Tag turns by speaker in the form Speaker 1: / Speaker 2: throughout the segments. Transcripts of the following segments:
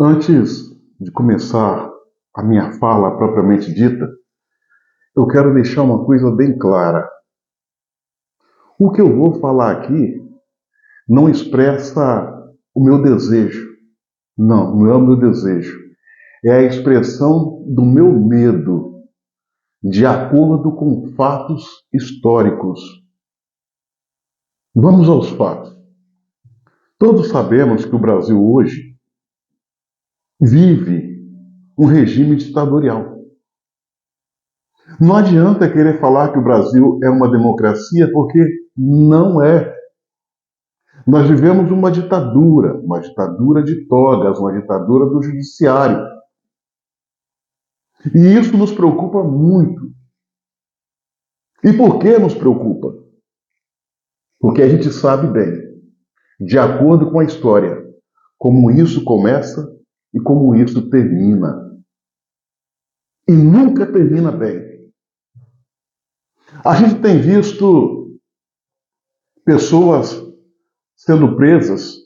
Speaker 1: Antes de começar a minha fala propriamente dita, eu quero deixar uma coisa bem clara. O que eu vou falar aqui não expressa o meu desejo. Não, não é o meu desejo. É a expressão do meu medo, de acordo com fatos históricos. Vamos aos fatos. Todos sabemos que o Brasil hoje vive um regime ditatorial. Não adianta querer falar que o Brasil é uma democracia, porque não é. Nós vivemos uma ditadura de togas, uma ditadura do judiciário. E isso nos preocupa muito. E por que nos preocupa? Porque a gente sabe bem, de acordo com a história, como isso começa e como isso termina. E nunca termina bem. A gente tem visto pessoas sendo presas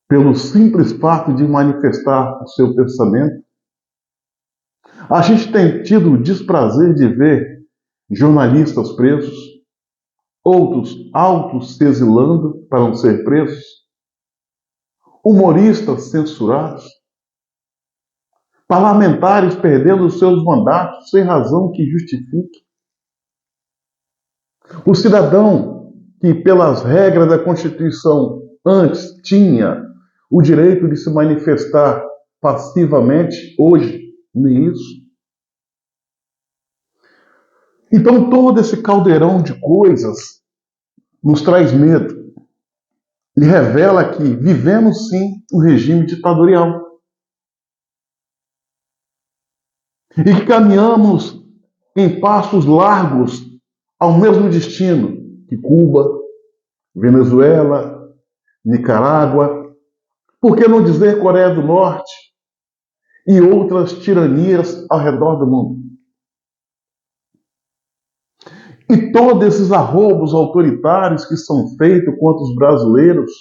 Speaker 1: pelo simples fato de manifestar o seu pensamento. A gente tem tido o desprazer de ver jornalistas presos, outros autos se exilando para não ser presos, humoristas censurados, parlamentares perdendo os seus mandatos sem razão que justifique. O cidadão que, pelas regras da Constituição, antes tinha o direito de se manifestar passivamente, hoje, nem isso. Então, todo esse caldeirão de coisas nos traz medo e revela que vivemos, sim, um regime ditatorial. E que caminhamos em passos largos ao mesmo destino que Cuba, Venezuela, Nicarágua, por que não dizer Coreia do Norte e outras tiranias ao redor do mundo. E todos esses arroubos autoritários que são feitos contra os brasileiros,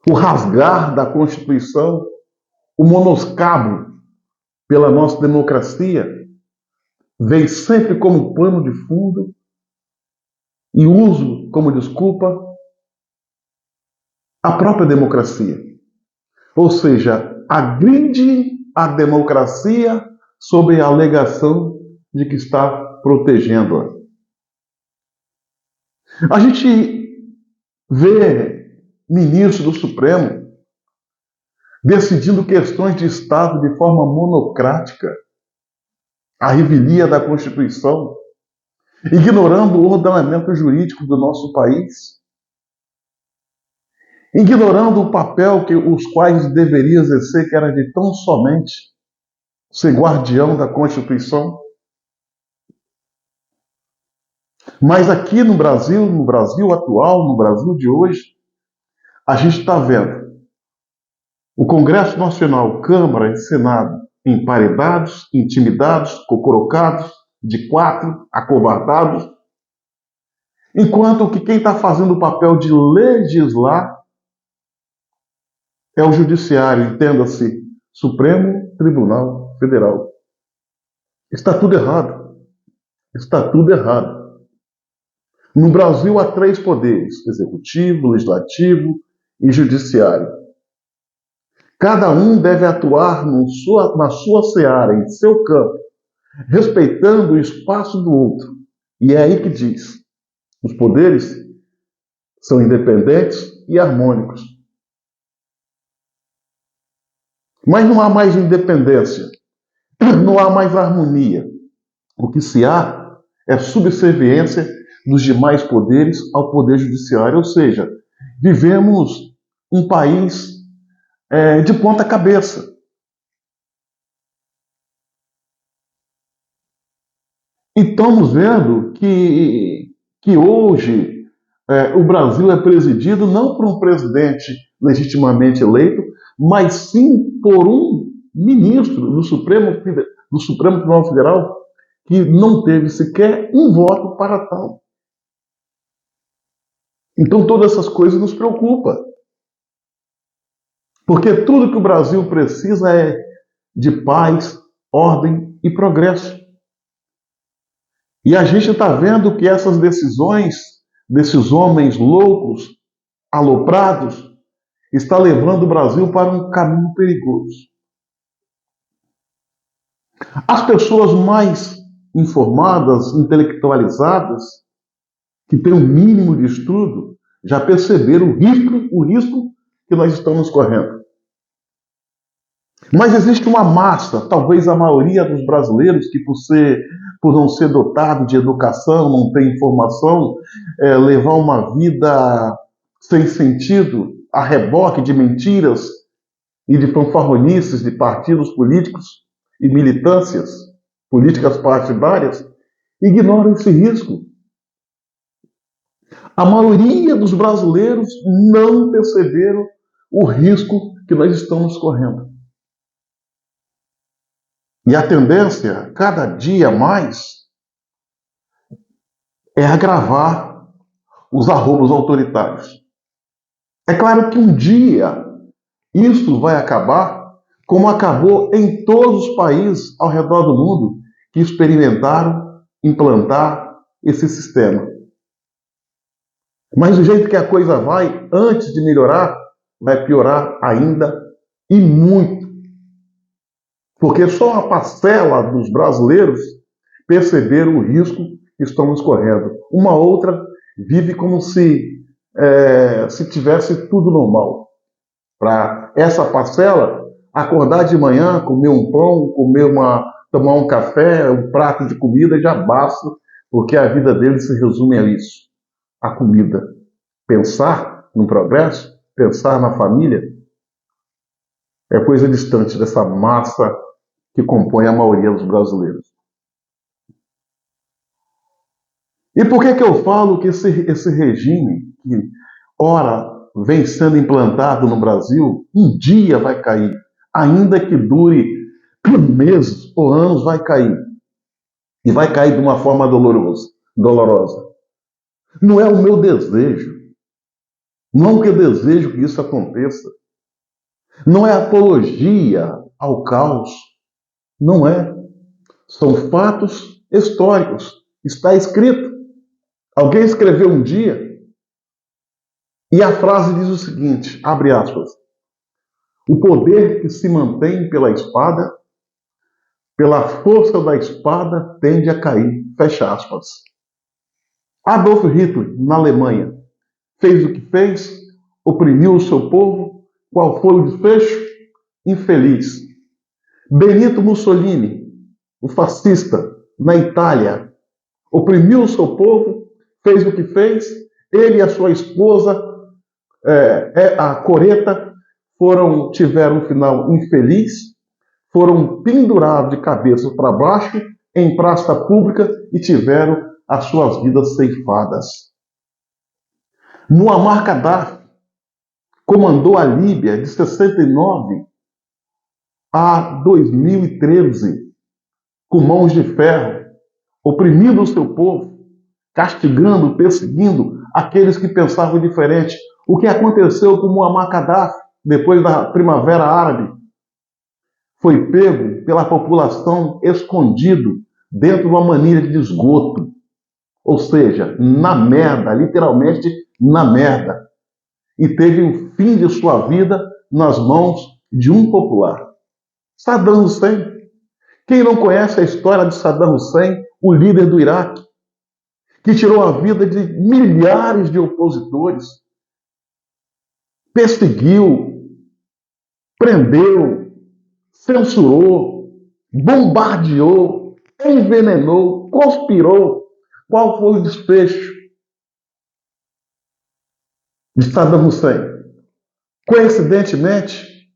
Speaker 1: o rasgar da Constituição, o monoscabo pela nossa democracia, vem sempre como pano de fundo e uso como desculpa a própria democracia. Ou seja, agride a democracia sob a alegação de que está protegendo-a. A gente vê ministros do Supremo decidindo questões de Estado de forma monocrática, a revelia da Constituição, ignorando o ordenamento jurídico do nosso país, ignorando o papel que os quais deveria exercer, que era de tão somente ser guardião da Constituição. Mas aqui no Brasil atual, no Brasil de hoje, a gente está vendo o Congresso Nacional, Câmara e Senado emparedados, intimidados, cocorocados, de quatro, acovardados, enquanto que quem está fazendo o papel de legislar é o Judiciário, entenda-se, Supremo Tribunal Federal. Está tudo errado. Está tudo errado. No Brasil há três poderes: executivo, legislativo e judiciário. Cada um deve atuar na sua seara, em seu campo, respeitando o espaço do outro. E é aí que diz: os poderes são independentes e harmônicos. Mas não há mais independência, não há mais harmonia. O que se há é subserviência dos demais poderes ao poder judiciário, ou seja, vivemos um país de ponta cabeça. E estamos vendo que hoje o Brasil é presidido não por um presidente legitimamente eleito, mas sim por um ministro do Supremo Tribunal Federal que não teve sequer um voto para tal. Então todas essas coisas nos preocupam. Porque tudo que o Brasil precisa é de paz, ordem e progresso. E a gente está vendo que essas decisões desses homens loucos, aloprados, está levando o Brasil para um caminho perigoso. As pessoas mais informadas, intelectualizadas, que têm um mínimo de estudo, já perceberam o risco que nós estamos correndo. Mas existe uma massa, talvez a maioria dos brasileiros, que por não ser dotado de educação, não ter informação, levar uma vida sem sentido, a reboque de mentiras e de fanfarronices de partidos políticos e militâncias, políticas partidárias, ignoram esse risco. A maioria dos brasileiros não perceberam o risco que nós estamos correndo. E a tendência, cada dia mais, é agravar os arroubos autoritários. É claro que um dia isso vai acabar, como acabou em todos os países ao redor do mundo que experimentaram implantar esse sistema. Mas do jeito que a coisa vai, antes de melhorar, vai piorar ainda e muito. Porque só uma parcela dos brasileiros perceberam o risco que estamos correndo. Uma outra vive como se tivesse tudo normal. Para essa parcela, acordar de manhã, comer um pão, tomar um café, um prato de comida já basta, porque a vida deles se resume a isso, a comida. Pensar no progresso, pensar na família, é coisa distante dessa massa que compõe a maioria dos brasileiros. E por que eu falo que esse regime, que ora vem sendo implantado no Brasil, um dia vai cair, ainda que dure meses ou anos, vai cair. E vai cair de uma forma dolorosa. Não é o meu desejo. Não que eu desejo que isso aconteça. Não é apologia ao caos. Não é. São fatos históricos. Está escrito. Alguém escreveu um dia e a frase diz o seguinte, abre aspas, o poder que se mantém pela espada, pela força da espada, tende a cair, fecha aspas. Adolf Hitler, na Alemanha, fez o que fez, oprimiu o seu povo, qual foi o desfecho? Infeliz. Benito Mussolini, o fascista, na Itália, oprimiu o seu povo, fez o que fez, ele e a sua esposa, a Coreta, tiveram um final infeliz, foram pendurados de cabeça para baixo em praça pública e tiveram as suas vidas ceifadas. Muammar Gaddafi comandou a Líbia de 69 a 2013 com mãos de ferro, oprimindo o seu povo, castigando, perseguindo aqueles que pensavam diferente. O que aconteceu com Muammar Gaddafi depois da Primavera Árabe? Foi pego pela população escondido dentro de uma manilha de esgoto. Ou seja, na merda, literalmente na merda. E teve o fim de sua vida nas mãos de um popular. Saddam Hussein. Quem não conhece a história de Saddam Hussein, o líder do Iraque, que tirou a vida de milhares de opositores, perseguiu, prendeu, censurou, bombardeou, envenenou, conspirou. Qual foi o desfecho de Saddam Hussein? Coincidentemente,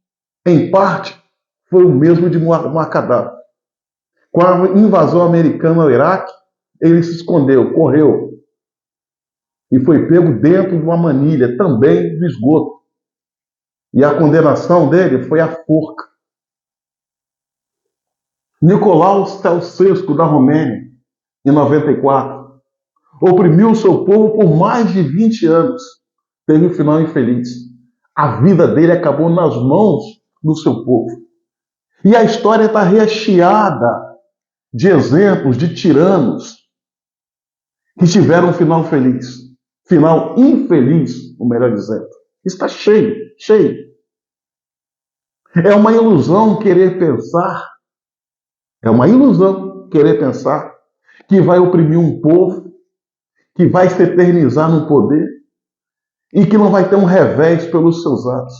Speaker 1: em parte, foi o mesmo de Muammar Gaddafi. Com a invasão americana ao Iraque, ele se escondeu, correu e foi pego dentro de uma manilha, também do esgoto. E a condenação dele foi a forca. Nicolau Ceausescu, da Romênia, em 94, oprimiu seu povo por mais de 20 anos. Teve um final infeliz. A vida dele acabou nas mãos do seu povo. E a história está recheada de exemplos de tiranos que tiveram um final feliz. Final infeliz, o melhor dizendo. Está cheio, cheio. É uma ilusão querer pensar, que vai oprimir um povo, que vai se eternizar no poder e que não vai ter um revés pelos seus atos.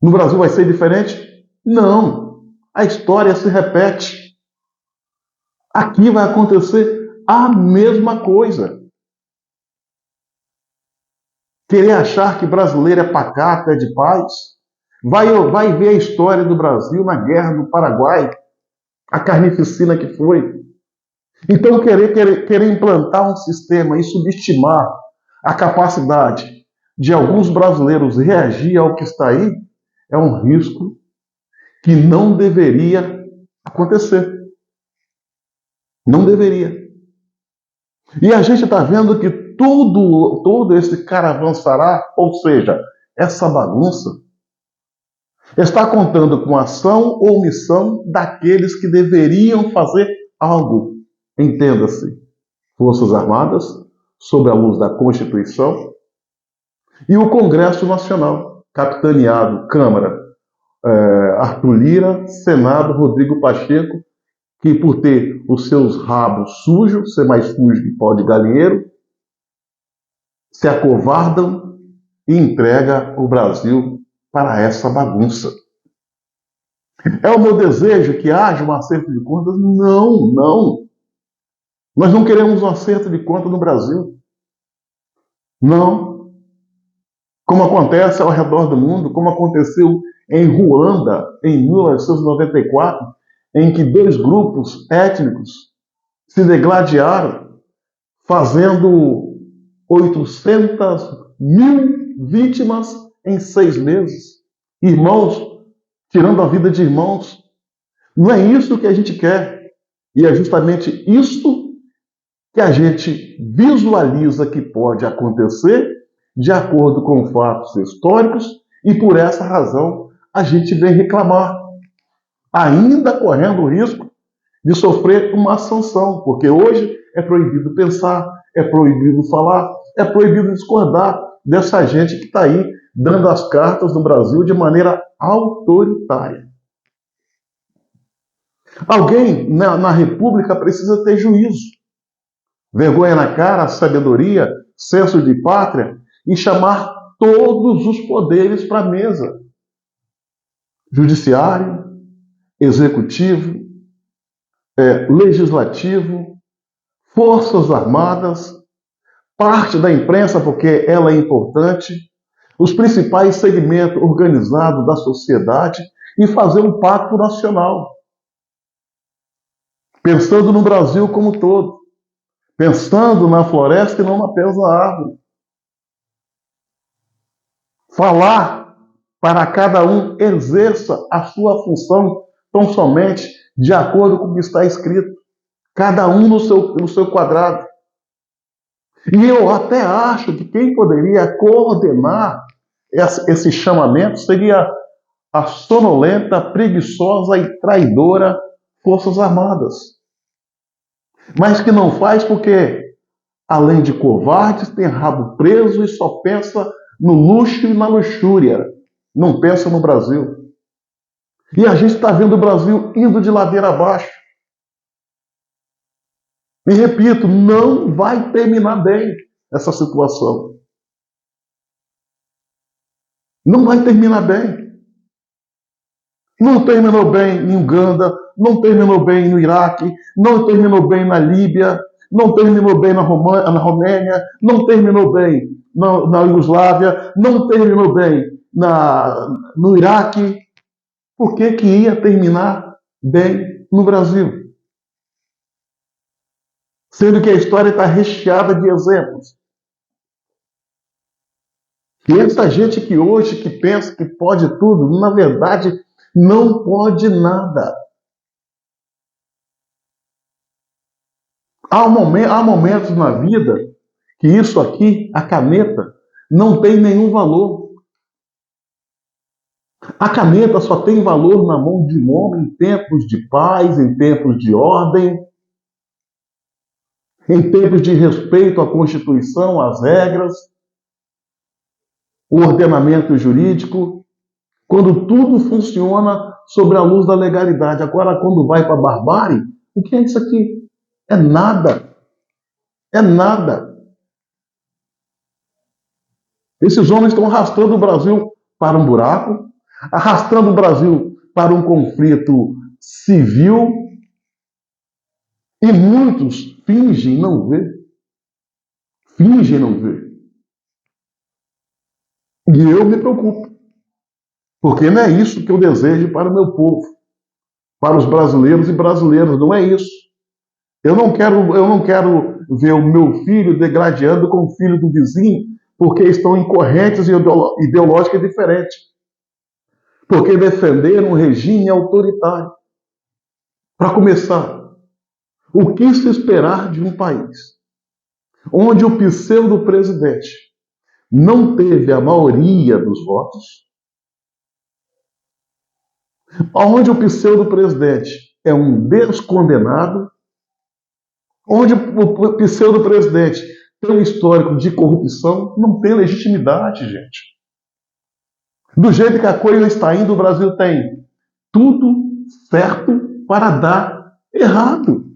Speaker 1: No Brasil vai ser diferente? Não. A história se repete. Aqui vai acontecer a mesma coisa. Querer achar que brasileiro é pacato, é de paz, vai ver a história do Brasil na Guerra do Paraguai, a carnificina que foi. Então, querer implantar um sistema e subestimar a capacidade de alguns brasileiros reagir ao que está aí é um risco que não deveria acontecer. Não deveria. E a gente está vendo que todo esse caravançará, ou seja, essa bagunça, está contando com a ação ou omissão daqueles que deveriam fazer algo. Entenda-se, Forças Armadas, sob a luz da Constituição, e o Congresso Nacional, capitaneado, Câmara, Arthur Lira, Senado, Rodrigo Pacheco, que por ter os seus rabos sujos, ser mais sujo que pó de galinheiro, se acovardam e entrega o Brasil para essa bagunça. É o meu desejo que haja um acerto de contas? Não, não. Nós não queremos um acerto de contas no Brasil. Não. Como acontece ao redor do mundo, como aconteceu em Ruanda, em 1994, em que dois grupos étnicos se degladiaram, fazendo 800 mil vítimas em 6 meses. Irmãos, tirando a vida de irmãos. Não é isso que a gente quer. E é justamente isso que a gente visualiza que pode acontecer de acordo com fatos históricos e por essa razão a gente vem reclamar, ainda correndo o risco de sofrer uma sanção, porque hoje é proibido pensar, é proibido falar, é proibido discordar dessa gente que está aí dando as cartas no Brasil de maneira autoritária. Alguém na República precisa ter juízo, vergonha na cara, sabedoria, senso de pátria e chamar todos os poderes para a mesa. Judiciário, executivo, legislativo, forças armadas, parte da imprensa, porque ela é importante, os principais segmentos organizados da sociedade e fazer um pacto nacional. Pensando no Brasil como um todo. Pensando na floresta e não apenas na árvore. Falar para cada um exerça a sua função tão somente de acordo com o que está escrito. Cada um no seu quadrado. E eu até acho que quem poderia coordenar esse chamamento seria a sonolenta, preguiçosa e traidora Forças Armadas. Mas que não faz porque, além de covardes, tem rabo preso e só pensa no luxo e na luxúria. Não pensa no Brasil. E a gente está vendo o Brasil indo de ladeira abaixo. E repito, não vai terminar bem essa situação. Não vai terminar bem. Não terminou bem em Uganda, não terminou bem no Iraque, não terminou bem na Líbia, não terminou bem na Romênia, não terminou bem na Iugoslávia, não terminou bem no Iraque. Por que ia terminar bem no Brasil? Sendo que a história está recheada de exemplos. E essa gente que hoje que pensa que pode tudo, na verdade, não pode nada. Há momentos na vida que isso aqui, a caneta, não tem nenhum valor. A caneta só tem valor na mão de um homem em tempos de paz, em tempos de ordem, em tempos de respeito à Constituição, às regras, o ordenamento jurídico, quando tudo funciona sobre a luz da legalidade. Agora, quando vai para a barbárie, o que é isso aqui? É nada. É nada. Esses homens estão arrastando o Brasil para um buraco, arrastando o Brasil para um conflito civil, e muitos fingem não ver. Fingem não ver. E eu me preocupo, porque não é isso que eu desejo para o meu povo, para os brasileiros e brasileiras, não é isso. Eu não quero ver o meu filho degradando com o filho do vizinho, porque estão em correntes ideológicas diferentes. Porque defenderam um regime autoritário. Para começar, o que se esperar de um país onde o pseudo-presidente não teve a maioria dos votos, onde o pseudo-presidente é um descondenado, onde o pseudo-presidente tem um histórico de corrupção, não tem legitimidade, gente. Do jeito que a coisa está indo, o Brasil tem tudo certo para dar errado.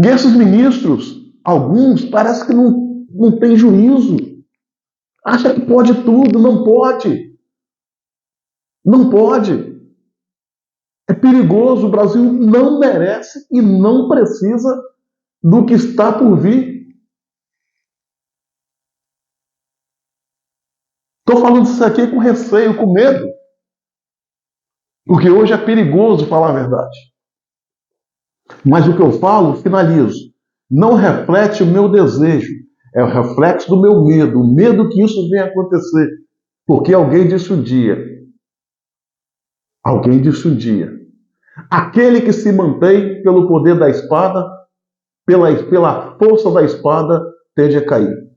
Speaker 1: E esses ministros, alguns, parece que não têm juízo. Acha que pode tudo, não pode. Não pode. É perigoso, o Brasil não merece e não precisa do que está por vir. Estou falando isso aqui com receio, com medo. Porque hoje é perigoso falar a verdade. Mas o que eu falo, finalizo, não reflete o meu desejo. É o reflexo do meu medo. O medo que isso venha acontecer. Porque alguém disse um dia. Alguém disse um dia. Aquele que se mantém pelo poder da espada, pela força da espada, tende a cair.